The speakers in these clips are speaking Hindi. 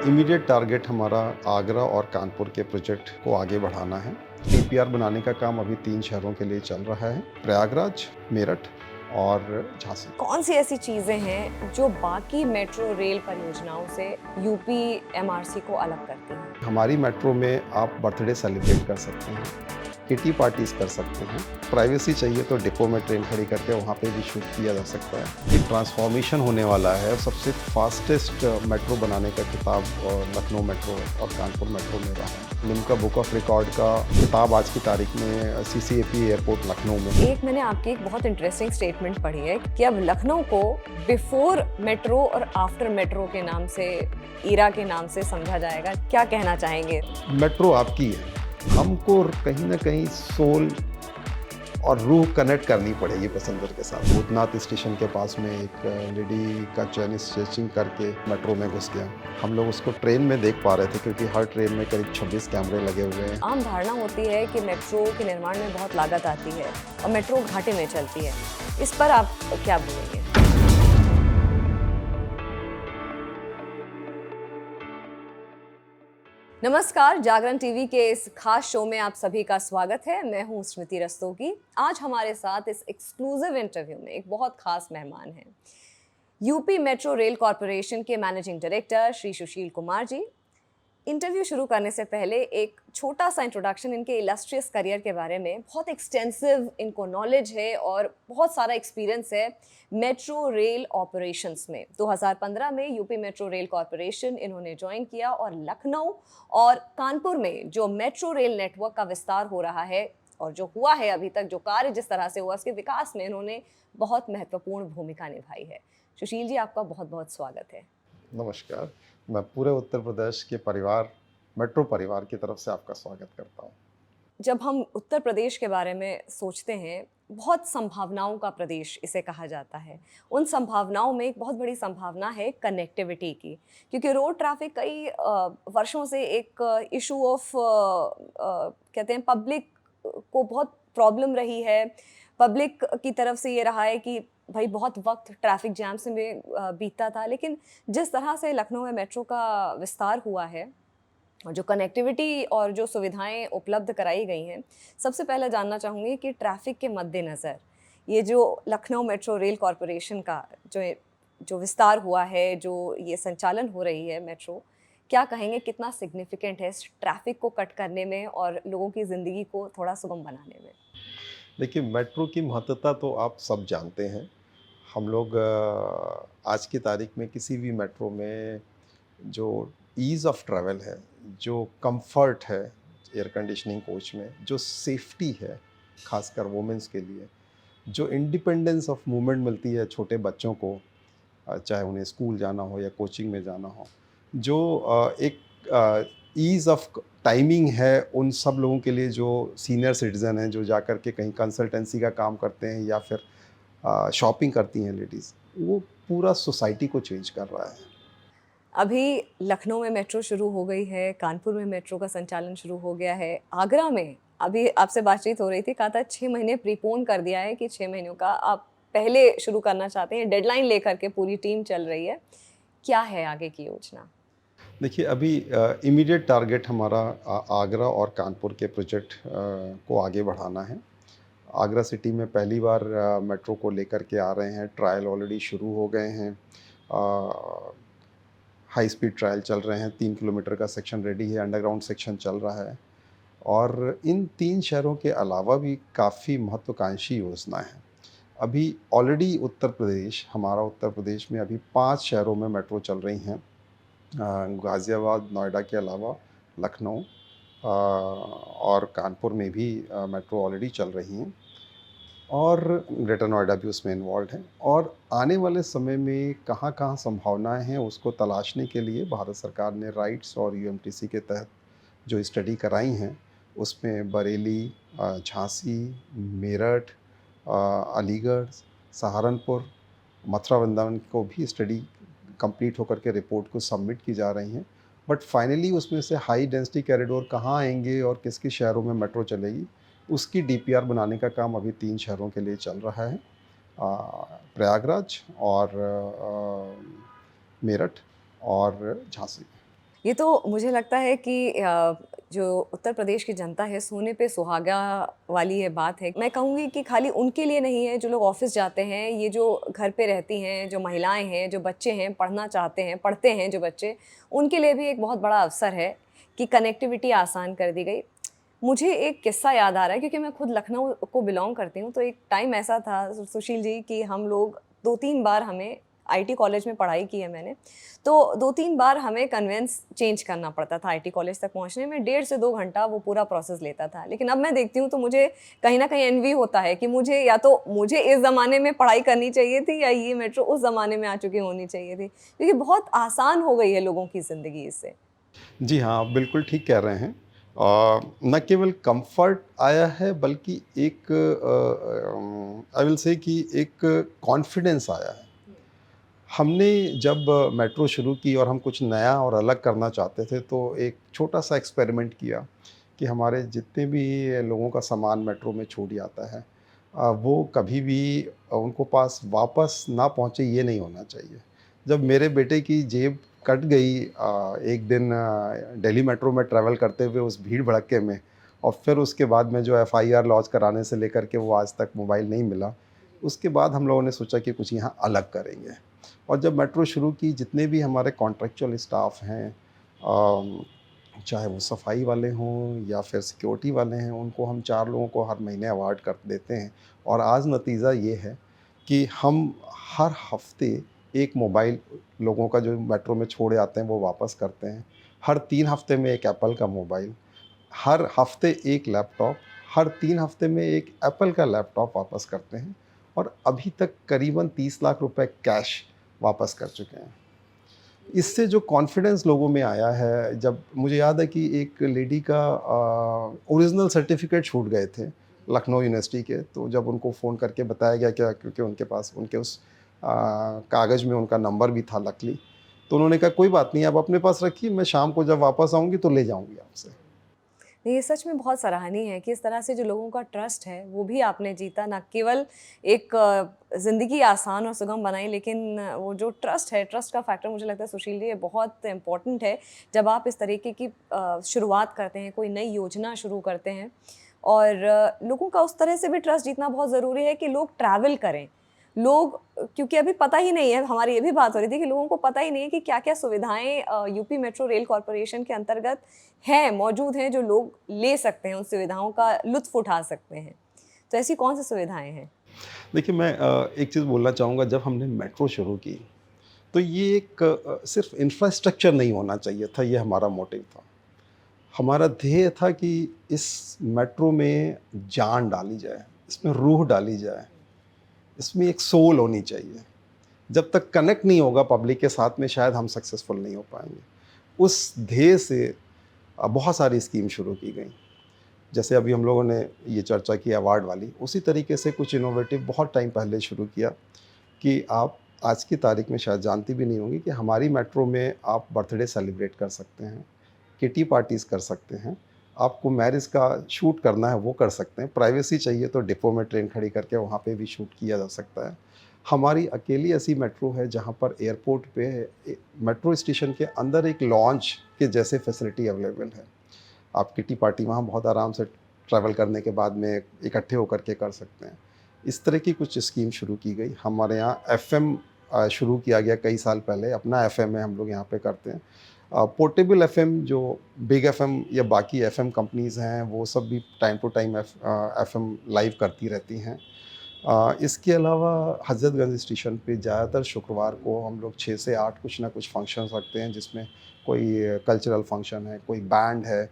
इमीडिएट टारगेट हमारा आगरा और कानपुर के प्रोजेक्ट को आगे बढ़ाना है। डीपीआर बनाने का काम अभी 3 शहरों के लिए चल रहा है, प्रयागराज, मेरठ और झांसी। कौन सी ऐसी चीजें हैं जो बाकी मेट्रो रेल परियोजनाओं से यूपी एमआरसी को अलग करती हैं? हमारी मेट्रो में आप बर्थडे सेलिब्रेट कर सकते हैं, किटी पार्टीज कर सकते हैं। प्राइवेसी चाहिए तो डिपो में ट्रेन खड़ी करके वहाँ पे भी शूट किया जा सकता है। एक ट्रांसफॉर्मेशन होने वाला है, सबसे फास्टेस्ट मेट्रो बनाने का खिताब लखनऊ मेट्रो और कानपुर मेट्रो में रहा है। लिम्का बुक ऑफ रिकॉर्ड का खिताब आज की तारीख में सीसीएपी एयरपोर्ट लखनऊ में। एक मैंने आपकी एक बहुत इंटरेस्टिंग स्टेटमेंट पढ़ी है कि अब लखनऊ को बिफोर मेट्रो और आफ्टर मेट्रो के नाम से, ईरा के नाम से समझा जाएगा। क्या कहना चाहेंगे? मेट्रो आपकी है, हमको कहीं ना कहीं सोल और रूह कनेक्ट करनी पड़ेगी पैसेंजर के साथ। भूतनाथ स्टेशन के पास में एक लेडी का चैन स्ट्रेचिंग करके मेट्रो में घुस गया। हम लोग उसको ट्रेन में देख पा रहे थे क्योंकि हर ट्रेन में करीब 26 कैमरे लगे हुए हैं। आम धारणा होती है कि मेट्रो के निर्माण में बहुत लागत आती है और मेट्रो घाटे में चलती है। इस पर आप क्या बोलेंगे? नमस्कार, जागरण टीवी के इस खास शो में आप सभी का स्वागत है। मैं हूं स्मृति रस्तोगी। आज हमारे साथ इस एक्सक्लूसिव इंटरव्यू में एक बहुत खास मेहमान हैं, यूपी मेट्रो रेल कॉरपोरेशन के managing director Shri Sushil Kumar ji. Interview शुरू करने से पहले एक छोटा सा इंट्रोडक्शन इनके इलस्ट्रियस करियर के बारे में। बहुत एक्सटेंसिव इनको नॉलेज है और बहुत सारा एक्सपीरियंस है मेट्रो रेल ऑपरेशंस में। 2015 में यूपी मेट्रो रेल कॉरपोरेशन इन्होंने ज्वाइन किया और लखनऊ और कानपुर में जो मेट्रो रेल नेटवर्क का विस्तार हो रहा है और जो हुआ है अभी तक, जो कार्य जिस तरह से हुआ, उसके विकास में इन्होंने बहुत महत्वपूर्ण भूमिका निभाई है। सुशील जी, आपका बहुत बहुत स्वागत है। नमस्कार, मैं पूरे उत्तर प्रदेश के परिवार, मेट्रो परिवार की तरफ से आपका स्वागत करता हूँ। जब हम उत्तर प्रदेश के बारे में सोचते हैं, बहुत संभावनाओं का प्रदेश इसे कहा जाता है। उन संभावनाओं में एक बहुत बड़ी संभावना है कनेक्टिविटी की, क्योंकि रोड ट्रैफिक कई वर्षों से एक इशू ऑफ कहते हैं पब्लिक को बहुत प्रॉब्लम रही है। पब्लिक की तरफ से ये रहा है कि भाई बहुत वक्त ट्रैफिक जैम्स में बीतता था, लेकिन जिस तरह से लखनऊ में मेट्रो का विस्तार हुआ है और जो कनेक्टिविटी और जो सुविधाएं उपलब्ध कराई गई हैं, सबसे पहले जानना चाहूँगी कि ट्रैफिक के मद्देनज़र ये जो लखनऊ मेट्रो रेल कॉरपोरेशन का जो विस्तार हुआ है, जो ये संचालन हो रही है मेट्रो, क्या कहेंगे कितना सिग्निफिकेंट है इस ट्रैफिक को कट करने में और लोगों की ज़िंदगी को थोड़ा सुगम बनाने में? देखिए, मेट्रो की महत्ता तो आप सब जानते हैं। हम लोग आज की तारीख में किसी भी मेट्रो में जो ईज़ ऑफ ट्रैवल है, जो कंफर्ट है एयर कंडीशनिंग कोच में, जो सेफ्टी है खासकर वुमेंस के लिए, जो इंडिपेंडेंस ऑफ मूवमेंट मिलती है छोटे बच्चों को, चाहे उन्हें स्कूल जाना हो या कोचिंग में जाना हो, जो एक ईज़ ऑफ टाइमिंग है उन सब लोगों के लिए जो सीनियर सिटीज़न हैं, जो जाकर के कहीं कंसल्टेंसी का काम करते हैं या फिर शॉपिंग करती हैं लेडीज़, वो पूरा सोसाइटी को चेंज कर रहा है। अभी लखनऊ में मेट्रो शुरू हो गई है, कानपुर में मेट्रो का संचालन शुरू हो गया है, आगरा में अभी आपसे बातचीत हो रही थी, कहा था 6 महीने प्रीपोन कर दिया है कि 6 महीनों का आप पहले शुरू करना चाहते हैं, डेडलाइन लेकर के पूरी टीम चल रही है। क्या है आगे की योजना? देखिए, अभी इमीडिएट टारगेट हमारा आगरा और कानपुर के प्रोजेक्ट को आगे बढ़ाना है। आगरा सिटी में पहली बार मेट्रो को लेकर के आ रहे हैं, ट्रायल ऑलरेडी शुरू हो गए हैं। हाई स्पीड ट्रायल चल रहे हैं, 3 किलोमीटर का सेक्शन रेडी है, अंडरग्राउंड सेक्शन चल रहा है और इन 3 शहरों के अलावा भी काफ़ी महत्वाकांक्षी योजना है। अभी ऑलरेडी हमारा उत्तर प्रदेश में अभी 5 शहरों में मेट्रो चल रही हैं। गाज़ियाबाद, नोएडा के अलावा लखनऊ और कानपुर में भी मेट्रो ऑलरेडी चल रही हैं और ग्रेटर नोएडा भी उसमें इन्वॉल्व है। और आने वाले समय में कहाँ-कहाँ संभावनाएं हैं उसको तलाशने के लिए भारत सरकार ने राइट्स और यूएमटीसी के तहत जो स्टडी कराई हैं, उसमें बरेली, झांसी, मेरठ, अलीगढ़, सहारनपुर, मथुरा वृंदावन को भी स्टडी कंप्लीट होकर के रिपोर्ट को सबमिट की जा रही हैं। बट फाइनली उसमें से हाई डेंसिटी कॉरिडोर कहाँ आएंगे और किस-किस शहरों में मेट्रो चलेगी, उसकी डीपीआर बनाने का काम अभी 3 शहरों के लिए चल रहा है, प्रयागराज और मेरठ और झांसी। ये तो मुझे लगता है कि जो उत्तर प्रदेश की जनता है, सोने पे सुहागा वाली ये बात है। मैं कहूँगी कि खाली उनके लिए नहीं है, जो लोग ऑफ़िस जाते हैं, ये जो घर पे रहती हैं, जो महिलाएँ हैं, जो बच्चे हैं, पढ़ना चाहते हैं, पढ़ते हैं जो बच्चे, उनके लिए भी एक बहुत बड़ा अवसर है कि कनेक्टिविटी आसान कर दी गई। मुझे एक किस्सा याद आ रहा है क्योंकि मैं खुद लखनऊ को बिलॉन्ग करती हूँ, तो एक टाइम ऐसा था सुशील जी कि हम लोग 2-3 बार हमें आईटी कॉलेज में पढ़ाई की है मैंने, तो 2-3 बार हमें कन्वेंस चेंज करना पड़ता था आईटी कॉलेज तक पहुँचने में, 1.5 से 2 घंटा वो पूरा प्रोसेस लेता था। लेकिन अब मैं देखती हूँ तो मुझे कहीं न कहीं एनवी होता है कि मुझे या तो मुझे इस ज़माने में पढ़ाई करनी चाहिए थी या ये मेट्रो उस ज़माने में आ चुकी होनी चाहिए थी। क्योंकि बहुत आसान हो गई है लोगों की ज़िंदगी इससे। जी हाँ, आप बिल्कुल ठीक कह रहे हैं। न केवल कम्फ़र्ट आया है बल्कि एक आई विल से कि एक कॉन्फिडेंस आया है। हमने जब मेट्रो शुरू की और हम कुछ नया और अलग करना चाहते थे, तो एक छोटा-सा एक्सपेरिमेंट किया कि हमारे जितने भी लोगों का सामान मेट्रो में छूट जाता है, वो कभी भी उनको पास वापस ना पहुँचे, ये नहीं होना चाहिए। जब मेरे बेटे की जेब कट गई एक दिन दिल्ली मेट्रो में ट्रैवल करते हुए उस भीड़-भड़क्के में, और फिर उसके बाद में जो एफआईआर लॉन्च कराने से लेकर के वो आज तक मोबाइल नहीं मिला, उसके बाद हम लोगों ने सोचा कि कुछ यहाँ अलग करेंगे। और जब मेट्रो शुरू की, जितने भी हमारे कॉन्ट्रैक्चुअल स्टाफ हैं, चाहे वो सफाई वाले हों या फिर सिक्योरिटी वाले हैं, उनको हम 4 लोगों को हर महीने अवार्ड कर देते हैं। और आज नतीजा ये है कि हम हर हफ़्ते 1 मोबाइल लोगों का जो मेट्रो में छोड़ जाते हैं वो वापस करते हैं। हर 3 हफ़्ते में 1 एप्पल का मोबाइल, हर हफ़्ते 1 लैपटॉप, हर 3 हफ़्ते में 1 एप्पल का लैपटॉप वापस करते हैं। और अभी तक करीबन 30 लाख रुपए कैश वापस कर चुके हैं। इससे जो कॉन्फिडेंस लोगों में आया है, जब मुझे याद है कि एक लेडी का ओरिजिनल सर्टिफिकेट छूट गए थे लखनऊ यूनिवर्सिटी के, तो जब उनको फ़ोन करके बताया गया क्या, क्योंकि उनके पास उनके उस कागज़ में उनका नंबर भी था लकीली, तो उन्होंने कहा कोई बात नहीं, आप अपने पास रखिए, मैं शाम को जब वापस आऊँगी तो ले जाऊँगी आपसे। ये सच में बहुत सराहनीय है कि इस तरह से जो लोगों का ट्रस्ट है वो भी आपने जीता, ना केवल एक ज़िंदगी आसान और सुगम बनाई, लेकिन वो जो ट्रस्ट है, ट्रस्ट का फैक्टर मुझे लगता है सुशील जी ये बहुत इम्पोर्टेंट है जब आप इस तरीके की शुरुआत करते हैं, कोई नई योजना शुरू करते हैं। और लोगों का उस तरह से भी ट्रस्ट जीतना बहुत ज़रूरी है कि लोग ट्रैवल करें। लोग क्योंकि अभी पता ही नहीं है, हमारी ये भी बात हो रही थी कि लोगों को पता ही नहीं है कि क्या-क्या सुविधाएँ यूपी मेट्रो रेल कॉर्पोरेशन के अंतर्गत हैं, मौजूद हैं, जो लोग ले सकते हैं, उन सुविधाओं का लुत्फ़ उठा सकते हैं। तो ऐसी कौन-सी सुविधाएँ हैं? देखिए, मैं एक चीज़ बोलना चाहूँगा, जब हमने मेट्रो शुरू की, तो ये एक सिर्फ़ इंफ्रास्ट्रक्चर नहीं होना चाहिए था, ये हमारा मोटिव था। हमारा ध्येय था कि इस मेट्रो में जान डाली जाए, इसमें रूह डाली जाए, इसमें एक सोल होनी चाहिए। जब तक कनेक्ट नहीं होगा पब्लिक के साथ में, शायद हम सक्सेसफुल नहीं हो पाएँगे। उस ध्येय से बहुत सारी स्कीम शुरू की गई। जैसे अभी हम लोगों ने ये चर्चा की अवार्ड वाली, उसी तरीके से कुछ इनोवेटिव बहुत टाइम पहले शुरू किया कि आप आज की तारीख में शायद जानती भी नहीं होंगी कि हमारी मेट्रो में आप बर्थडे सेलिब्रेट कर सकते हैं, किटी पार्टीज़ कर सकते हैं, आपको मैरिज का शूट करना है वो कर सकते हैं, प्राइवेसी चाहिए तो डिपो में ट्रेन खड़ी करके वहाँ पे भी शूट किया जा सकता है। हमारी अकेली ऐसी मेट्रो है जहाँ पर एयरपोर्ट पे मेट्रो स्टेशन के अंदर एक लॉन्च के जैसे फैसिलिटी अवेलेबल है। आप किटी पार्टी वहाँ बहुत आराम से ट्रैवल करने के बाद में इकट्ठे होकर के कर सकते हैं। इस तरह की कुछ स्कीम शुरू की गई। हमारे यहाँ एफ़एम शुरू किया गया कई साल पहले, अपना एफ़एम है, हम लोग यहाँ पे करते हैं। पोर्टेबल एफ़एम, जो बिग एफ़एम या बाकी एफ़एम कंपनीज़ हैं, वो सब भी time to time FM live करती रहती हैं। इसके अलावा हज़रतगंज स्टेशन पे ज़्यादातर शुक्रवार को हम लोग 6 से 8 कुछ ना कुछ फंक्शंस रखते हैं, जिसमें कोई कल्चरल फंक्शन है, कोई बैंड है,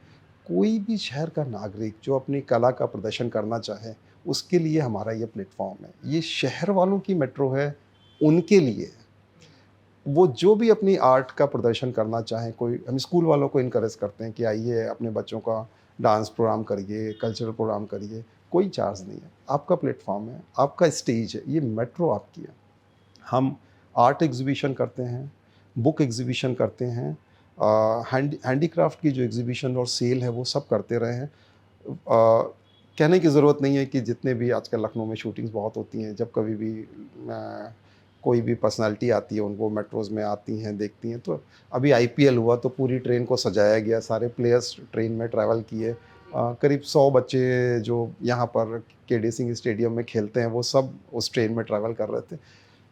कोई भी शहर का नागरिक जो अपनी कला का प्रदर्शन करना चाहे, उसके लिए हमारा ये प्लेटफ़ॉर्म है। ये शहर वालों की मेट्रो है, उनके लिए है। वो जो भी अपनी आर्ट का प्रदर्शन करना चाहें, कोई हम स्कूल वालों को इनकरेज करते हैं कि आइए अपने बच्चों का डांस प्रोग्राम करिए, कल्चरल प्रोग्राम करिए, कोई चार्ज नहीं है। आपका प्लेटफ़ॉर्म है, आपका स्टेज है, ये मेट्रो आपकी है। हम आर्ट एग्ज़िबिशन करते हैं, बुक एग्ज़िबिशन करते हैं, हैंडीक्राफ़्ट की जो एग्ज़िबिशन और सेल है वो सब करते रहे हैं। कहने की ज़रूरत नहीं है कि जितने भी आजकल लखनऊ में शूटिंग्स बहुत होती हैं, जब कभी भी कोई भी पर्सनालिटी आती है उनको मेट्रोज़ में आती हैं, देखती हैं। तो अभी आईपीएल हुआ तो पूरी ट्रेन को सजाया गया, सारे प्लेयर्स ट्रेन में ट्रैवल किए। करीब 100 बच्चे जो यहाँ पर केडी सिंह स्टेडियम में खेलते हैं, वो सब उस ट्रेन में ट्रैवल कर रहे थे।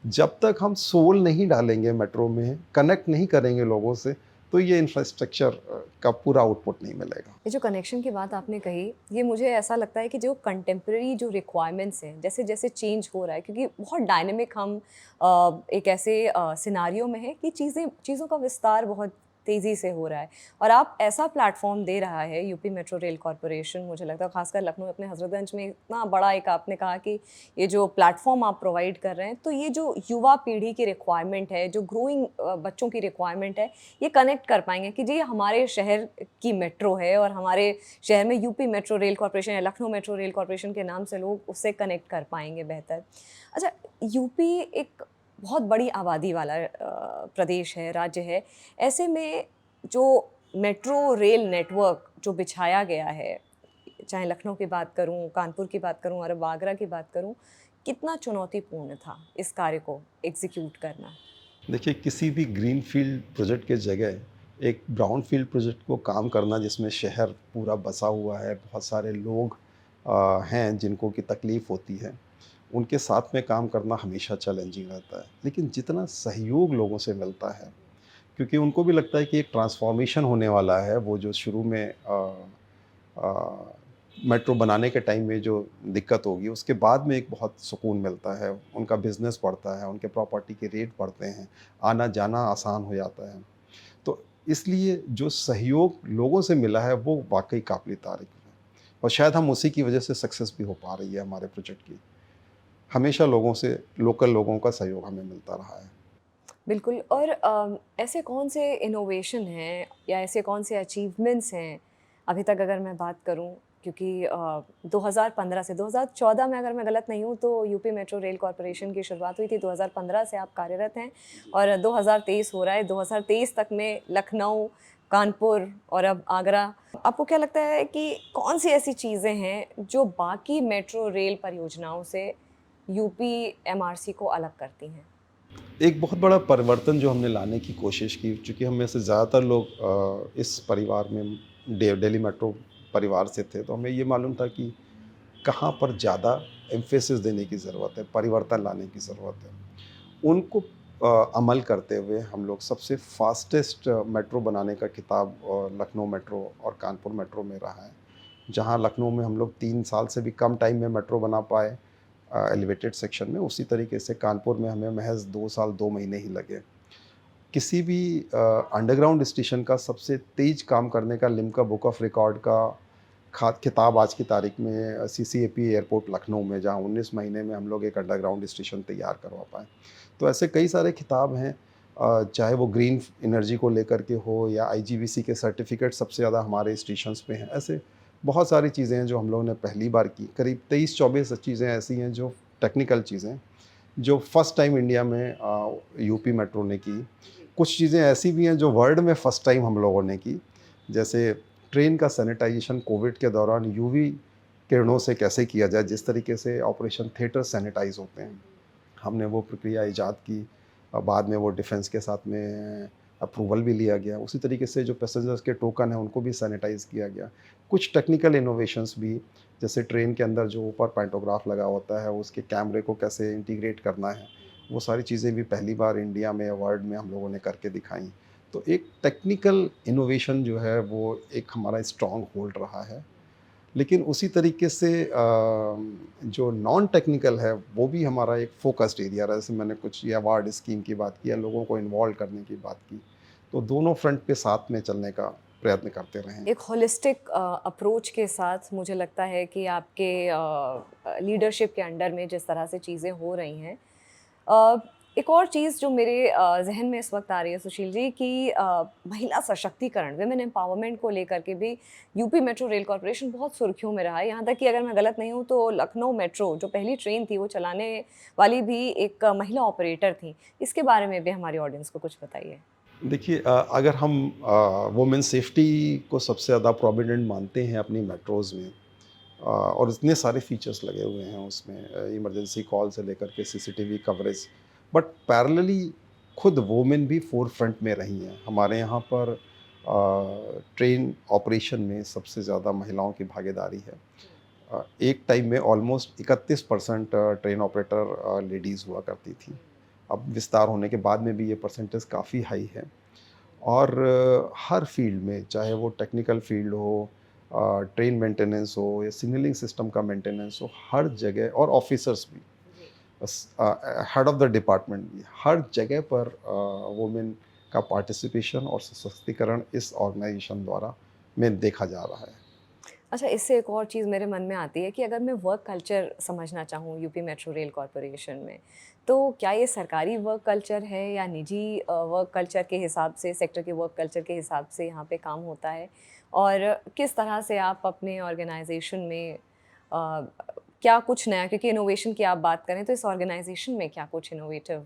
जब तक हम सोल नहीं डालेंगे मेट्रो में, कनेक्ट नहीं करेंगे लोगों से, तो ये इंफ्रास्ट्रक्चर का पूरा आउटपुट नहीं मिलेगा। ये जो कनेक्शन की बात आपने कही, ये मुझे ऐसा लगता है कि जो कंटेम्प्रेरी जो रिक्वायरमेंट्स हैं, जैसे-जैसे चेंज हो रहा है, क्योंकि बहुत डायनामिक हम एक ऐसे सिनेरियो में हैं कि चीज़ों का विस्तार बहुत तेज़ी से हो रहा है और आप ऐसा प्लेटफ़ॉर्म दे रहा है यूपी मेट्रो रेल कॉर्पोरेशन, मुझे लगता है ख़ासकर लखनऊ अपने हज़रतगंज में इतना बड़ा एक आपने कहा कि ये जो प्लेटफ़ॉर्म आप प्रोवाइड कर रहे हैं, तो ये जो युवा पीढ़ी की रिक्वायरमेंट है, जो ग्रोइंग बच्चों की रिक्वायरमेंट है, ये कनेक्ट कर पाएँगे कि जी हमारे शहर की मेट्रो है और हमारे शहर में यूपी मेट्रो रेल कॉर्पोरेशन या लखनऊ मेट्रो रेल कॉर्पोरेशन के नाम से लोग उससे कनेक्ट कर पाएँगे बेहतर। अच्छा, यूपी एक बहुत बड़ी आबादी वाला प्रदेश है, राज्य है। ऐसे में जो मेट्रो रेल नेटवर्क जो बिछाया गया है, चाहे लखनऊ की बात करूँ, कानपुर की बात करूँ और अब आगरा की बात करूँ, कितना चुनौतीपूर्ण था इस कार्य को एग्ज़ीक्यूट करना? देखिए, किसी भी ग्रीनफ़ील्ड प्रोजेक्ट के जगह एक ब्राउनफ़ील्ड प्रोजेक्ट को काम करना जिसमें शहर पूरा बसा हुआ है, बहुत सारे लोग हैं जिनको की तकलीफ़ होती है, उनके साथ में काम करना हमेशा चैलेंजिंग रहता है। लेकिन जितना सहयोग लोगों से मिलता है, क्योंकि उनको भी लगता है कि एक ट्रांसफ़ॉर्मेशन होने वाला है, वो जो शुरू में अ, मेट्रो बनाने के टाइम में जो दिक्कत होगी, उसके बाद में एक बहुत सुकून मिलता है, उनका बिज़नेस बढ़ता है, उनके प्रॉपर्टी के रेट बढ़ते हैं, आना-जाना आसान हो जाता है। तो इसलिए जो सहयोग लोगों से मिला है, वो वाक़ई काबिल तारीफ़ है और शायद हम उसी की वजह से सक्सेस भी हो पा रही है हमारे प्रोजेक्ट की। हमेशा लोगों से, लोकल लोगों का सहयोग हमें मिलता रहा है। बिल्कुल। और ऐसे कौन से इनोवेशन हैं या ऐसे कौन से अचीवमेंट्स हैं अभी तक, अगर मैं बात करूं, क्योंकि 2015 से 2014 में, अगर मैं गलत नहीं हूं, तो यूपी मेट्रो रेल कॉर्पोरेशन की शुरुआत हुई थी। 2015 से आप कार्यरत हैं और 2023 हो रहा है। 2023 तक में लखनऊ, कानपुर और अब आगरा। आपको क्या लगता है कि कौन सी ऐसी चीज़ें हैं जो बाकी मेट्रो रेल परियोजनाओं से यूपी एमआरसी को अलग करती हैं? एक बहुत बड़ा परिवर्तन जो हमने लाने की कोशिश की, चूँकि हम में से ज़्यादातर लोग इस परिवार में दिल्ली मेट्रो परिवार से थे, तो हमें ये मालूम था कि कहाँ पर ज़्यादा एम्फेसिस देने की ज़रूरत है, परिवर्तन लाने की ज़रूरत है। उनको अमल करते हुए हम लोग सबसे फ़ास्टेस्ट मेट्रो बनाने का खिताब लखनऊ मेट्रो और कानपुर मेट्रो में रहा है। जहाँ लखनऊ में हम लोग 3 साल से भी कम टाइम में मेट्रो बना पाए एलिवेटेड सेक्शन में, उसी तरीके से कानपुर में हमें महज़ 2 साल 2 महीने ही लगे। किसी भी अंडरग्राउंड स्टेशन का सबसे तेज़ काम करने का लिम्का बुक ऑफ रिकॉर्ड का खिताब आज की तारीख में सीसीएपी एयरपोर्ट लखनऊ में, जहाँ 19 महीने में हम लोग एक अंडरग्राउंड स्टेशन तैयार करवा पाए। तो ऐसे कई सारे खिताब हैं, चाहे वो ग्रीन एनर्जी को लेकर के हो या आईजीवीसी के सर्टिफिकेट सबसे ज़्यादा हमारे स्टेशंस पे हैं। ऐसे बहुत सारी चीज़ें हैं जो हम लोगों ने पहली बार की। करीब 23-24 चीज़ें ऐसी हैं जो टेक्निकल चीज़ें, जो फर्स्ट टाइम इंडिया में यूपी मेट्रो ने की। कुछ चीज़ें ऐसी भी हैं जो वर्ल्ड में फ़र्स्ट टाइम हम लोगों ने की। जैसे ट्रेन का सैनिटाइजेशन कोविड के दौरान यूवी किरणों से कैसे किया जाए, जिस तरीके से ऑपरेशन थिएटर सैनिटाइज़ होते हैं, हमने वो प्रक्रिया ईजाद की। बाद में वो डिफेंस के साथ में अप्रूवल भी लिया गया। उसी तरीके से जो पैसेंजर्स के टोकन हैं उनको भी सैनिटाइज़ किया गया। कुछ टेक्निकल इनोवेशंस भी, जैसे ट्रेन के अंदर जो ऊपर पैंटोग्राफ लगा होता है, उसके कैमरे को कैसे इंटीग्रेट करना है, वो सारी चीज़ें भी पहली बार इंडिया में या वर्ल्ड में हम लोगों ने करके दिखाई। तो एक टेक्निकल इनोवेशन जो है वो एक हमारा स्ट्रॉन्ग होल्ड रहा है। लेकिन उसी तरीके से जो नॉन टेक्निकल है वो भी हमारा एक फ़ोकस्ड एरिया रहा। जैसे मैंने कुछ ये अवार्ड स्कीम की बात की या लोगों को इन्वॉल्व करने की बात की, तो दोनों फ्रंट पे साथ में चलने का प्रयत्न करते रहे हैं। एक होलिस्टिक अप्रोच के साथ मुझे लगता है कि आपके लीडरशिप के अंडर में जिस तरह से चीज़ें हो रही हैं, अ, एक और चीज़ जो मेरे ज़हन में इस वक्त आ रही है सुशील जी, कि महिला सशक्तिकरण, विमेन एम्पावरमेंट को लेकर के भी यूपी मेट्रो रेल कॉर्पोरेशन बहुत सुर्खियों में रहा है। यहाँ तक कि अगर मैं गलत नहीं हूँ तो लखनऊ मेट्रो जो पहली ट्रेन थी वो चलाने वाली भी एक महिला ऑपरेटर थी। इसके बारे में भी हमारी ऑडियंस को कुछ बताइए। देखिए, अगर हम वुमेन सेफ्टी को सबसे ज़्यादा प्रोमिनेंट मानते हैं अपनी मेट्रोज़ में, और इतने सारे फीचर्स लगे हुए हैं उसमें, इमरजेंसी कॉल से लेकर के सीसीटीवी कवरेज, बट पैरेलली खुद वोमेन भी फोर फ्रंट में रही हैं। हमारे यहाँ पर ट्रेन ऑपरेशन में सबसे ज़्यादा महिलाओं की भागीदारी है। एक टाइम में ऑलमोस्ट 31% ट्रेन ऑपरेटर लेडीज़ हुआ करती थी। अब विस्तार होने के बाद में भी ये परसेंटेज काफ़ी हाई है। और हर फील्ड में, चाहे वो टेक्निकल फील्ड हो, ट्रेन मेंटेनेंस हो या सिग्नलिंग सिस्टम का मेंटेनेंस हो, हर जगह, और ऑफिसर्स भी, हेड ऑफ द डिपार्टमेंट भी, हर जगह पर वुमेन का पार्टिसिपेशन और सशक्तिकरण इस ऑर्गेनाइजेशन द्वारा में देखा जा रहा है। अच्छा, इससे एक और चीज़ मेरे मन में आती है कि अगर मैं वर्क कल्चर समझना चाहूँ यूपी मेट्रो रेल कॉरपोरेशन में, तो क्या ये सरकारी वर्क कल्चर है या निजी वर्क कल्चर के हिसाब से, सेक्टर के वर्क कल्चर के हिसाब से यहाँ पे काम होता है? और किस तरह से आप अपने ऑर्गेनाइजेशन में क्या कुछ नया, क्योंकि इनोवेशन की आप बात करें तो इस ऑर्गेनाइजेशन में क्या कुछ इनोवेटिव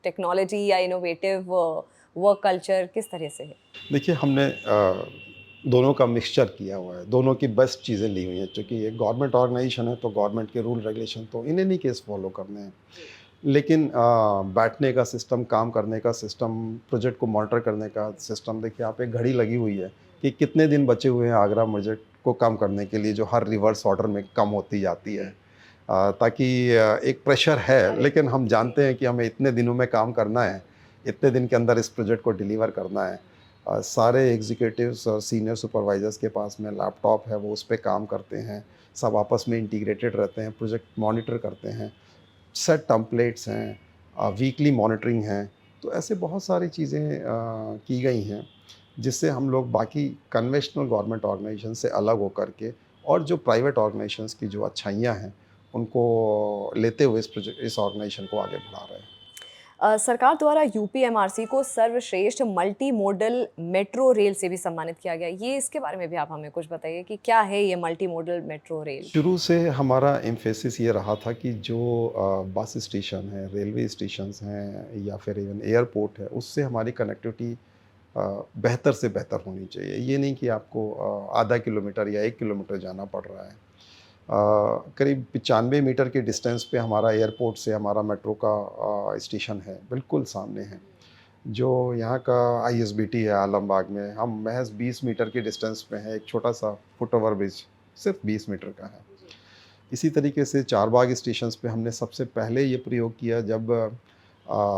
टेक्नोलॉजी या इनोवेटिव वर्क कल्चर किस तरह से है? देखिए, हमने दोनों का मिक्सचर किया हुआ है, दोनों की बेस्ट चीज़ें ली हुई हैं। चूँकि ये गवर्नमेंट ऑर्गेनाइजेशन है तो गवर्नमेंट के रूल रेगुलेशन तो इन एनी केस फॉलो करने हैं। लेकिन बैठने का सिस्टम, काम करने का सिस्टम, प्रोजेक्ट को मॉनिटर करने का सिस्टम, देखिए आप, एक घड़ी लगी हुई है कि कितने दिन बचे हुए हैं आगरा प्रोजेक्ट को काम करने के लिए, जो हर रिवर्स ऑर्डर में कम होती जाती है। ताकि एक प्रेशर है, लेकिन हम जानते हैं कि हमें इतने दिनों में काम करना है, इतने दिन के अंदर इस प्रोजेक्ट को डिलीवर करना है। सारे एग्जीक्यूटिव्स और सीनियर सुपरवाइजर्स के पास में लैपटॉप है, वो उस पे काम करते हैं, सब आपस में इंटीग्रेटेड रहते हैं, प्रोजेक्ट मॉनिटर करते हैं, सेट टेम्पलेट्स हैं, वीकली मॉनिटरिंग है। तो ऐसे बहुत सारी चीज़ें की गई हैं, जिससे हम लोग बाकी कन्वेंशनल गवर्नमेंट ऑर्गेनाइजेशन से अलग होकर के, और जो प्राइवेट ऑर्गेनाइजेशंस की जो अच्छाइयाँ हैं, उनको लेते हुए इस ऑर्गेनाइजेशन को आगे बढ़ा रहे हैं। सरकार द्वारा यूपीएमआरसी को सर्वश्रेष्ठ मल्टी मोडल मेट्रो रेल से भी सम्मानित किया गया। ये इसके बारे में भी आप हमें कुछ बताइए कि क्या है ये मल्टी मोडल मेट्रो रेल? शुरू से हमारा एम्फेसिस ये रहा था कि जो बस स्टेशन है, रेलवे स्टेशंस हैं, या फिर इवन एयरपोर्ट है, उससे हमारी कनेक्टिविटी बेहतर से बेहतर होनी चाहिए। ये नहीं कि आपको आधा किलोमीटर या 1 किलोमीटर जाना पड़ रहा है। करीब 95 मीटर के डिस्टेंस पे हमारा एयरपोर्ट से हमारा मेट्रो का स्टेशन है, बिल्कुल सामने है। जो यहाँ का आईएसबीटी है आलमबाग में, हम महज़ 20 मीटर के डिस्टेंस पे हैं, एक छोटा-सा फुट ओवर ब्रिज सिर्फ 20 मीटर का है। इसी तरीके से चारबाग स्टेशंस पे हमने सबसे पहले ये प्रयोग किया, जब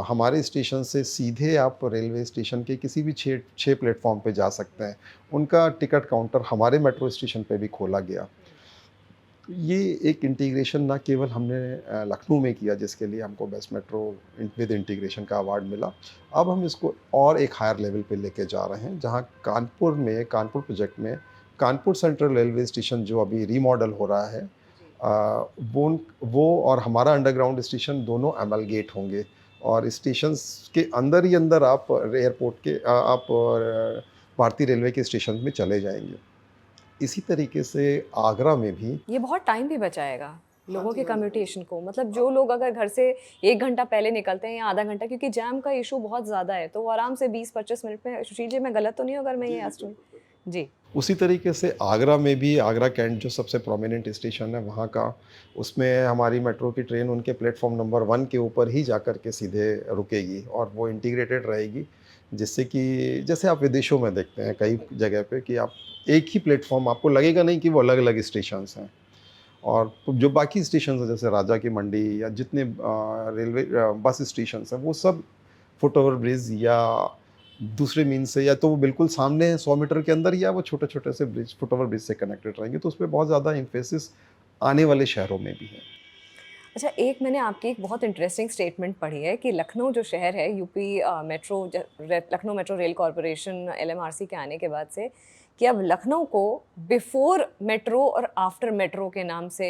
हमारे स्टेशन से सीधे आप रेलवे स्टेशन के किसी भी 6 प्लेटफ़ॉर्म पे जा सकते हैं। उनका टिकट काउंटर हमारे मेट्रो स्टेशन पे भी खोला गया। ये एक इंटीग्रेशन ना केवल हमने लखनऊ में किया, जिसके लिए हमको बेस्ट मेट्रो विद इंटीग्रेशन का अवार्ड मिला। अब हम इसको और एक हायर लेवल पे लेके जा रहे हैं, जहाँ कानपुर प्रोजेक्ट में कानपुर सेंट्रल रेलवे स्टेशन जो अभी रीमॉडल हो रहा है, वो और हमारा अंडरग्राउंड स्टेशन दोनों अमलगेट होंगे, और स्टेशंस के अंदर ही अंदर आप एयरपोर्ट के भारतीय रेलवे के स्टेशन में चले जाएंगे। इसी तरीके से आगरा में भी। ये बहुत टाइम भी बचाएगा हाँ लोगों जी, के हाँ जी, हाँ जी। कम्यूटेशन को। मतलब जो लोग अगर घर से 1 घंटा पहले निकलते हैं या आधा घंटा, क्योंकि जैम का इशू बहुत ज़्यादा है, तो वो आराम से 20-25 मिनट में, सुशील जी मैं गलत तो नहीं हूँ अगर मैं जी, ये बिल्कुल, एस्टिमेट? बिल्कुल। जी। उसी तरीके से आगरा में भी, आगरा कैंट जो सबसे प्रोमिनेंट स्टेशन है वहाँ का, उसमें हमारी मेट्रो की ट्रेन उनके प्लेटफ़ॉर्म नंबर 1 के ऊपर ही जाकर के सीधे रुकेगी, और वो इंटीग्रेटेड रहेगी। जिससे कि जैसे आप विदेशों में देखते हैं कई जगह पे कि आप एक ही प्लेटफ़ॉर्म, आपको लगेगा नहीं कि वो अलग-अलग स्टेशंस हैं। और जो बाकी स्टेशंस हैं, जैसे राजा की मंडी या जितने रेलवे बस स्टेशंस हैं, वो सब फुटओवर ब्रिज या दूसरे मीन से, या तो वो बिल्कुल सामने है 100 मीटर के अंदर, या वो छोटे-छोटे से ब्रिज, फुटओवर ब्रिज से कनेक्टेड रहेंगे। तो उसपे बहुत ज़्यादा एम्फेसिस आने वाले शहरों में भी है। अच्छा, एक मैंने आपकी एक बहुत इंटरेस्टिंग स्टेटमेंट पढ़ी है कि लखनऊ जो शहर है, UP Lucknow metro rail corporation LMRC के आने के बाद से, कि अब लखनऊ को बिफोर मेट्रो और आफ्टर मेट्रो के नाम से,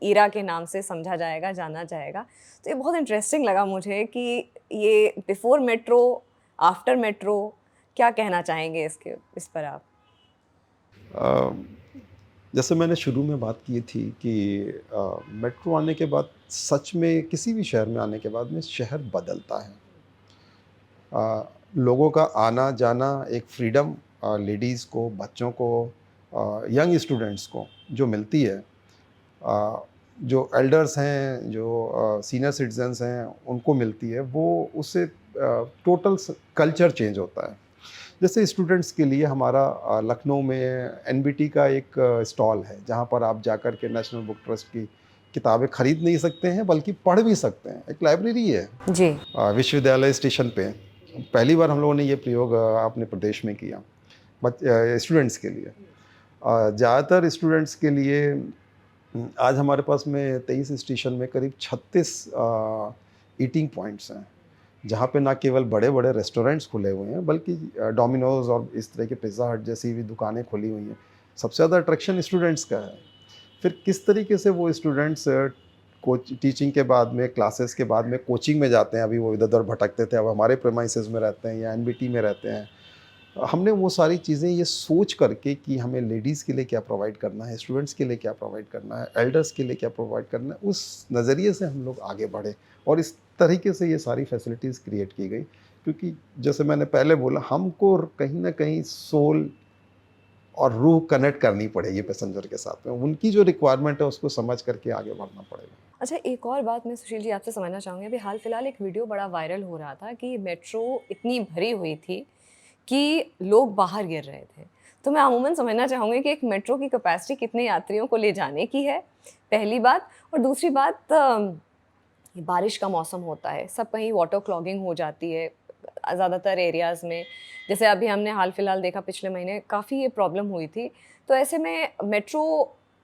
ईरा के नाम से समझा जाएगा, जाना जाएगा। तो ये बहुत इंटरेस्टिंग लगा मुझे कि ये बिफोर मेट्रो, आफ्टर मेट्रो, क्या कहना चाहेंगे इस पर आप? अ, जैसे मैंने शुरू में बात की थी कि मेट्रो आने के बाद, सच में किसी भी शहर में आने के बाद में शहर बदलता है। लोगों का आना-जाना, एक फ्रीडम लेडीज़ को, बच्चों को, यंग स्टूडेंट्स को जो मिलती है, जो एल्डर्स हैं, जो सीनियर सिटीजन्स हैं, उनको मिलती है, वो उससे टोटल कल्चर चेंज होता है। जैसे स्टूडेंट्स के लिए हमारा लखनऊ में एनबीटी का एक स्टॉल है, जहाँ पर आप जाकर के नेशनल बुक ट्रस्ट की किताबें खरीद नहीं सकते हैं, बल्कि पढ़ भी सकते हैं। एक लाइब्रेरी है जी। विश्वविद्यालय स्टेशन पे। पहली बार हम लोगों ने ये प्रयोग अपने प्रदेश में किया, स्टूडेंट्स के लिए। ज़्यादातर स्टूडेंट्स के लिए आज हमारे पास में 23 स्टेशन में करीब 36 ईटिंग पॉइंट्स हैं, जहाँ पे ना केवल बड़े-बड़े रेस्टोरेंट्स खुले हुए हैं, बल्कि डोमिनोज़ और इस तरह के पिज़्ज़ा हट जैसी भी दुकानें खुली हुई हैं। सबसे ज़्यादा अट्रैक्शन स्टूडेंट्स का है। फिर किस तरीके से वो स्टूडेंट्स कोच टीचिंग के बाद में, क्लासेस के बाद में कोचिंग में जाते हैं। अभी वो इधर-उधर भटकते थे, अब हमारे प्रेमाइसेस में रहते हैं या एनबीटी में रहते हैं। हमने वो सारी चीज़ें ये सोच करके कि हमें लेडीज़ के लिए क्या प्रोवाइड करना है, स्टूडेंट्स के लिए क्या प्रोवाइड करना है, एल्डर्स के लिए क्या प्रोवाइड करना है, उस नज़रिए से हम लोग आगे बढ़े और इस तरीके से ये सारी फैसिलिटीज़ क्रिएट की गई। क्योंकि जैसे मैंने पहले बोला, हमको कहीं न कहीं सोल और रूह कनेक्ट करनी पड़ेगी पैसेंजर के साथ में। उनकी जो रिक्वायरमेंट है उसको समझ करके आगे बढ़ना पड़ेगा। अच्छा, एक और बात मैं सुशील जी आपसे समझना चाहूँगी। अभी हाल-फिलहाल एक वीडियो बड़ा वायरल हो रहा था कि मेट्रो इतनी भरी हुई थी कि लोग बाहर गिर रहे थे। तो मैं अमूमन समझना चाहूँगी कि एक मेट्रो की कैपेसिटी कितने यात्रियों को ले जाने की है, पहली बात। और दूसरी बात, ये बारिश का मौसम होता है, सब कहीं वाटर क्लॉगिंग हो जाती है ज़्यादातर एरियाज़ में। जैसे अभी हमने हाल-फिलहाल देखा, पिछले महीने काफ़ी ये प्रॉब्लम हुई थी। तो ऐसे में मेट्रो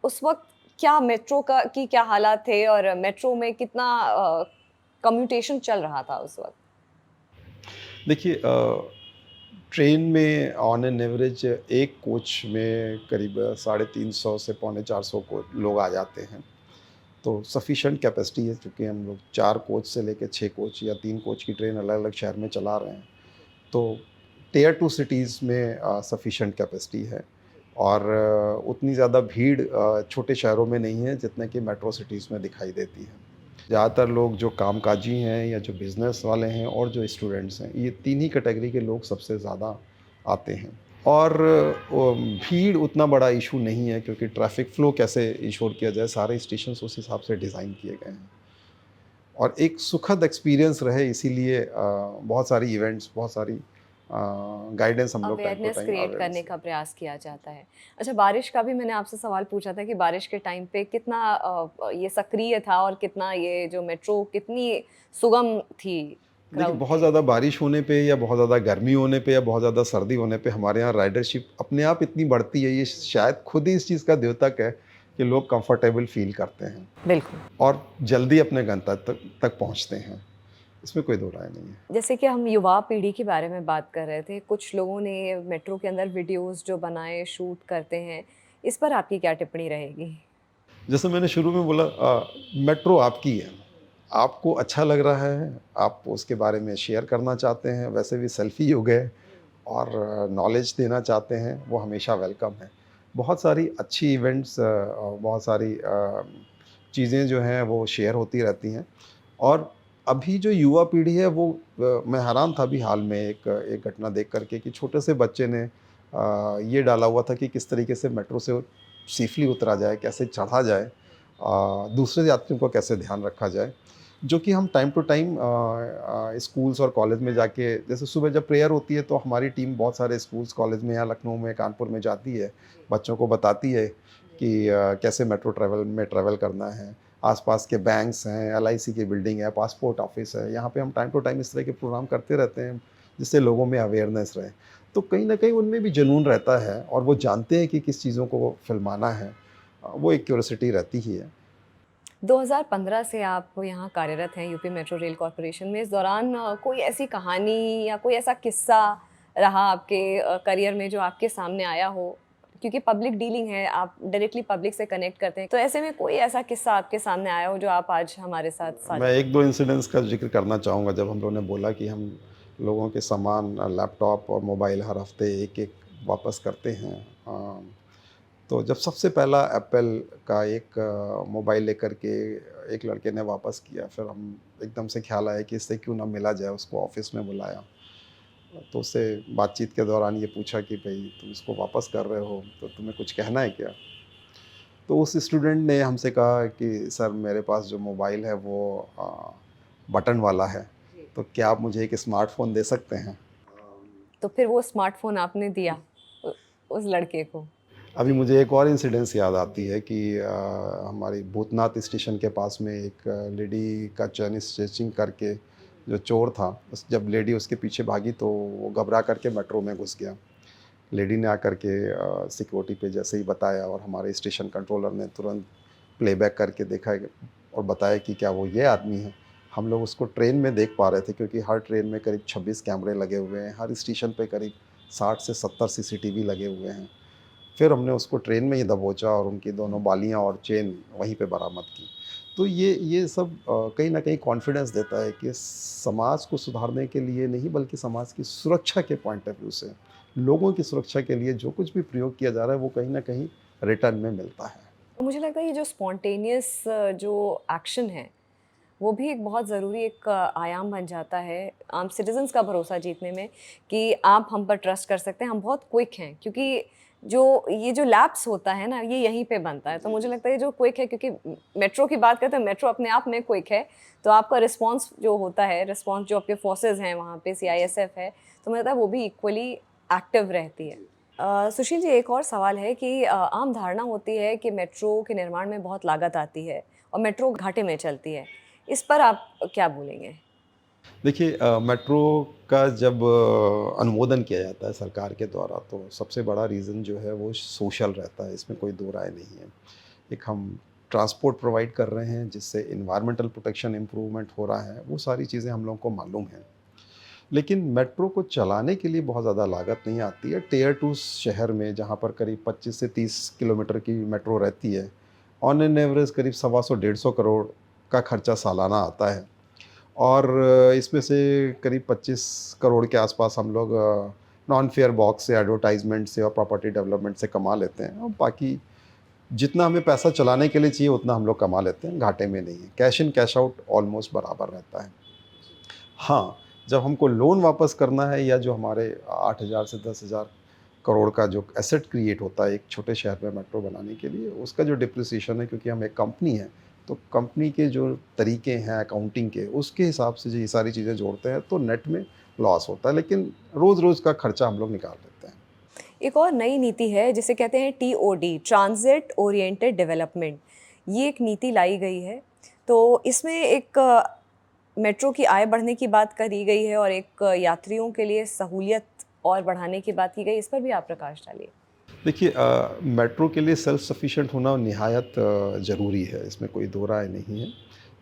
उस वक़्त क्या मेट्रो का की क्या हालात थे और मेट्रो में कितना कम्यूटेशन चल रहा था उस वक़्त? देखिए ट्रेन में ऑन एन एवरेज एक कोच में करीब 350 से पौने 400 को लोग आ जाते हैं। तो सफिशिएंट कैपेसिटी है, चूँकि हम लोग 4 कोच से लेके 6 कोच या 3 कोच की ट्रेन अलग-अलग शहर में चला रहे हैं। तो टियर 2 सिटीज़ में सफिशिएंट कैपेसिटी है और उतनी ज़्यादा भीड़ छोटे शहरों में नहीं है जितना कि मेट्रो सिटीज़ में दिखाई देती है। ज़्यादातर लोग जो कामकाजी हैं या जो बिज़नेस वाले हैं और जो स्टूडेंट्स हैं, ये 3 ही कैटेगरी के लोग सबसे ज़्यादा आते हैं। और भीड़ उतना बड़ा इशू नहीं है, क्योंकि ट्रैफ़िक फ़्लो कैसे इंश्योर किया जाए, सारे स्टेशंस उस हिसाब से डिज़ाइन किए गए हैं। और एक सुखद एक्सपीरियंस रहे, इसीलिए बहुत सारी इवेंट्स, बहुत सारी गाइडेंस हम लोग time to awareness time create करने अवेयरनेस। का प्रयास किया जाता है। अच्छा, बारिश का भी मैंने आपसे सवाल पूछा था कि बारिश के टाइम पे कितना ये सक्रिय था और कितना ये जो मेट्रो कितनी सुगम थी देखिए, क्राउड बहुत के ज़्यादा लिए? बारिश होने पे या बहुत ज़्यादा गर्मी होने पे या बहुत ज़्यादा सर्दी होने पे हमारे यहाँ राइडरशिप अपने आप इतनी बढ़ती है, ये शायद खुद ही इस चीज़ का द्योतक है कि लोग कंफर्टेबल फ़ील करते हैं बिल्कुल। और जल्दी अपने गंतव्य तक पहुँचते हैं। इसमें कोई दो राय नहीं है। जैसे कि हम युवा पीढ़ी के बारे में बात कर रहे थे, कुछ लोगों ने मेट्रो के अंदर वीडियोज़ जो बनाए, शूट करते हैं, इस पर आपकी क्या टिप्पणी रहेगी? जैसे मैंने शुरू में बोला, मेट्रो आपकी है। आपको अच्छा लग रहा है, आप उसके बारे में शेयर करना चाहते हैं, वैसे भी सेल्फ़ी युग है और नॉलेज देना चाहते हैं, वो हमेशा वेलकम है। बहुत सारी अच्छी इवेंट्स बहुत सारी चीज़ें जो हैं वो शेयर होती रहती हैं और अभी जो युवा पीढ़ी है वो मैं हैरान था अभी हाल में एक एक घटना देख कर के कि छोटे से बच्चे ने ये डाला हुआ था कि किस तरीके से मेट्रो से सेफ़ली उतरा जाए, कैसे चढ़ा जाए, दूसरे यात्रियों का कैसे ध्यान रखा जाए। जो कि हम टाइम टू टाइम स्कूल्स और कॉलेज में जाके, जैसे सुबह जब प्रेयर होती है तो हमारी टीम बहुत सारे स्कूल्स कॉलेज में, यहाँ लखनऊ में, कानपुर में जाती है, बच्चों को बताती है कि कैसे मेट्रो ट्रैवल में ट्रैवल करना है। आसपास के बैंक्स हैं, एलआईसी की बिल्डिंग है, पासपोर्ट ऑफिस है, यहाँ पे हम टाइम टू टाइम इस तरह के प्रोग्राम करते रहते हैं जिससे लोगों में अवेयरनेस रहे। तो कहीं न कहीं उनमें भी जुनून रहता है और वो जानते हैं कि किस चीज़ों को फ़िल्माना है। वो एक क्यूरियोसिटी रहती ही है। 2015 से आप यहाँ कार्यरत हैं यूपी मेट्रो रेल कॉर्पोरेशन में। इस दौरान कोई ऐसी कहानी या कोई ऐसा किस्सा रहा आपके करियर में जो आपके सामने आया हो? क्योंकि पब्लिक डीलिंग है, आप डायरेक्टली पब्लिक से कनेक्ट करते हैं। तो ऐसे में कोई ऐसा किस्सा आपके सामने आया हो जो आप आज हमारे साथ मैं साझा करना 1-2 इंसिडेंट्स का ज़िक्र करना चाहूँगा। जब हम लोगों ने बोला कि हम लोगों के सामान, लैपटॉप और मोबाइल हर हफ़्ते एक-एक वापस करते हैं। तो जब सबसे पहला एप्पल का एक मोबाइल लेकर के एक लड़के ने वापस किया, फिर हम एकदम से ख़्याल आया कि इससे क्यों ना मिला जाए, उसको ऑफ़िस में बुलाया। तो उससे बातचीत के दौरान ये पूछा कि भई तुम इसको वापस कर रहे हो, तो तुम्हें कुछ कहना है क्या? तो उस स्टूडेंट ने हमसे कहा कि सर मेरे पास जो मोबाइल है वो बटन वाला है, तो क्या आप मुझे एक स्मार्टफ़ोन दे सकते हैं? तो फिर वो स्मार्टफ़ोन आपने दिया उ उस लड़के को? अभी मुझे एक और इंसिडेंस याद आती है कि हमारी भूतनाथ स्टेशन के पास में एक लेडी का चेन स्नैचिंग करके जो चोर था, उस जब लेडी उसके पीछे भागी तो वो घबरा करके मेट्रो में घुस गया। लेडी ने आकर के सिक्योरिटी पे जैसे ही बताया और हमारे स्टेशन कंट्रोलर ने तुरंत प्लेबैक करके देखा और बताया कि क्या वो ये आदमी है। हम लोग उसको ट्रेन में देख पा रहे थे क्योंकि हर ट्रेन में करीब 26 कैमरे लगे हुए हैं, हर स्टेशन पे करीब 60 से 70 सीसीटीवी लगे हुए हैं। फिर हमने उसको ट्रेन में ही दबोचा और उनकी दोनों बालियाँ और चेन वहीं पे बरामद की। तो ये सब कहीं न कहीं कॉन्फिडेंस देता है कि समाज को सुधारने के लिए नहीं बल्कि समाज की सुरक्षा के पॉइंट ऑफ व्यू से, लोगों की सुरक्षा के लिए जो कुछ भी प्रयोग किया जा रहा है वो कहीं न कहीं रिटर्न में मिलता है। तो मुझे लगता है ये जो स्पॉन्टेनियस जो एक्शन है, वो भी एक बहुत ज़रूरी एक आयाम बन जाता है आम सिटिज़न्स का भरोसा जीतने में कि आप हम पर ट्रस्ट कर सकते हैं, हम बहुत क्विक हैं। क्योंकि ये जो लैप्स होता है ना, ये यहीं पे बनता है। तो मुझे लगता है ये जो क्विक है क्योंकि मेट्रो की बात करते हैं, मेट्रो अपने आप में क्विक है, तो आपका रिस्पॉन्स जो होता है, रिस्पॉन्स जो आपके फोर्सेज़ हैं वहाँ पे, सीआईएसएफ है, तो मुझे लगता है वो भी इक्वली एक्टिव रहती है। सुशील जी, एक और सवाल है कि आम धारणा होती है कि मेट्रो के निर्माण में बहुत लागत आती है और मेट्रो घाटे में चलती है। इस पर आप क्या बोलेंगे? देखिए मेट्रो का जब अनुमोदन किया जाता है सरकार के द्वारा तो सबसे बड़ा रीज़न जो है वो सोशल रहता है, इसमें कोई दो राय नहीं है। एक हम ट्रांसपोर्ट प्रोवाइड कर रहे हैं जिससे एनवायरमेंटल प्रोटेक्शन इम्प्रूवमेंट हो रहा है, वो सारी चीज़ें हम लोगों को मालूम हैं। लेकिन मेट्रो को चलाने के लिए बहुत ज़्यादा लागत नहीं आती है। टियर 2 शहर में जहाँ पर करीब 25 से 30 किलोमीटर की मेट्रो रहती है, ऑन एन एवरेज करीब सवा सौ 150 करोड़ का खर्चा सालाना आता है। और इसमें से करीब 25 करोड़ के आसपास हम लोग नॉन फेयर बॉक्स से, एडवर्टाइजमेंट से और प्रॉपर्टी डेवलपमेंट से कमा लेते हैं और बाकी जितना हमें पैसा चलाने के लिए चाहिए उतना हम लोग कमा लेते हैं, घाटे में नहीं है। Cash in cash out almost बराबर रहता है। हाँ, जब हमको लोन वापस करना है या जो हमारे 8,000 से 10,000 करोड़ का जो एसेट क्रिएट होता है एक छोटे शहर में मेट्रो बनाने के लिए, उसका जो डिप्रिसिएशन है क्योंकि हम एक कंपनी हैं, तो कंपनी के जो तरीके हैं अकाउंटिंग के, उसके हिसाब से जो ये सारी चीज़ें जोड़ते हैं, तो नेट में लॉस होता है, लेकिन रोज़-रोज़ का खर्चा हम लोग निकाल लेते हैं। एक और नई नीति है जिसे कहते हैं टीओडी, ट्रांज़िट ओरिएंटेड डेवलपमेंट। ये एक नीति लाई गई है। तो इसमें एक मेट्रो की आय बढ़ने की बात करी गई है और एक यात्रियों के लिए सहूलियत और बढ़ाने की बात की गई। इस पर भी आप प्रकाश डालिए। देखिए मेट्रो के लिए सेल्फ सफिशिएंट होना निहायत ज़रूरी है, इसमें कोई दो राय नहीं है।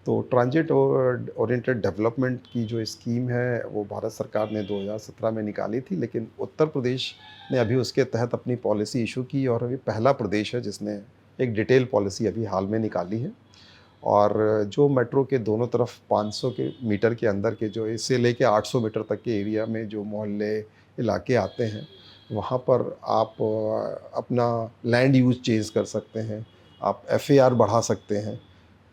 तो ट्रांजिट ओरिएंटेड डेवलपमेंट की जो स्कीम है वो भारत सरकार ने 2017 में निकाली थी, लेकिन उत्तर प्रदेश ने अभी उसके तहत अपनी पॉलिसी इशू की और अभी पहला प्रदेश है जिसने एक डिटेल पॉलिसी अभी हाल में निकाली है। और जो मेट्रो के दोनों तरफ 500 के मीटर के अंदर के जो इससे लेके 800 मीटर तक के एरिया में जो मोहल्ले इलाके आते हैं, वहाँ पर आप अपना लैंड यूज़ चेंज कर सकते हैं, आप एफएआर बढ़ा सकते हैं।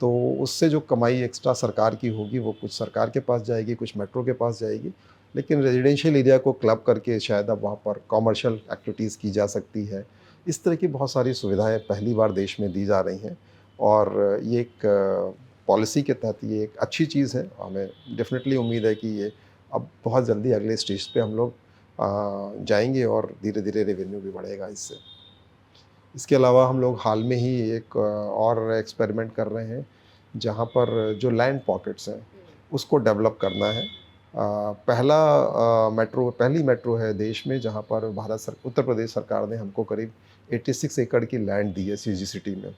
तो उससे जो कमाई एक्स्ट्रा सरकार की होगी वो कुछ सरकार के पास जाएगी, कुछ मेट्रो के पास जाएगी। लेकिन रेजिडेंशियल एरिया को क्लब करके शायद अब वहाँ पर कमर्शियल एक्टिविटीज़ की जा सकती है। इस तरह की बहुत सारी सुविधाएँ पहली बार देश में दी जा रही हैं और ये एक पॉलिसी के तहत ये एक अच्छी चीज़ है। हमें डेफ़िनेटली उम्मीद है कि ये अब बहुत जल्दी अगले स्टेज पे हम लोग जाएँगे और धीरे-धीरे रेवेन्यू भी बढ़ेगा इससे। इसके अलावा हम लोग हाल में ही एक और एक्सपेरिमेंट कर रहे हैं, जहाँ पर जो लैंड पॉकेट्स हैं, उसको डेवलप करना है। पहली मेट्रो है देश में जहाँ पर उत्तर प्रदेश सरकार ने हमको करीब 86 एकड़ की लैंड दी है सीजी सिटी में,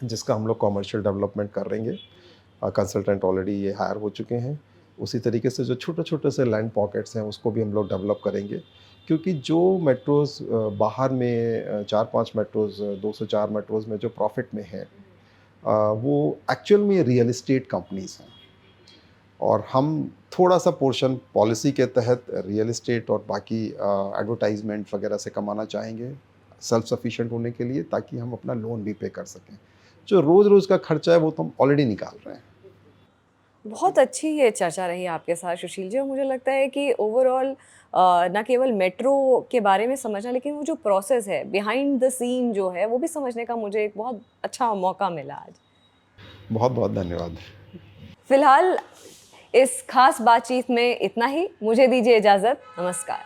जिसका हम लोग कमर्शियल डेवलपमेंट करेंगे। कंसल्टेंट ऑलरेडी ये हायर हो चुके हैं। उसी तरीके से जो छोटे-छोटे से लैंड पॉकेट्स हैं उसको भी हम लोग डेवलप करेंगे। क्योंकि जो मेट्रोज़ बाहर में 4-5 मेट्रोज़ 204 मेट्रोज़ में जो प्रॉफ़िट में हैं वो एक्चुअल में रियल एस्टेट कंपनीज़ हैं। और हम थोड़ा-सा पोर्शन पॉलिसी के तहत रियल एस्टेट और बाकी एडवर्टाइज़मेंट वगैरह से कमाना चाहेंगे, सेल्फ सफिशिएंट होने के लिए ताकि हम अपना लोन भी पे कर सकें। जो रोज़-रोज़ का खर्चा है वो तो हम ऑलरेडी निकाल रहे हैं। बहुत अच्छी ये चर्चा रही आपके साथ सुशील जी, और मुझे लगता है कि ओवरऑल ना केवल मेट्रो के बारे में समझना, लेकिन वो जो प्रोसेस है बिहाइंड द सीन जो है वो भी समझने का मुझे एक बहुत अच्छा मौका मिला आज। बहुत बहुत धन्यवाद। फिलहाल इस खास बातचीत में इतना ही। मुझे दीजिए इजाज़त। नमस्कार।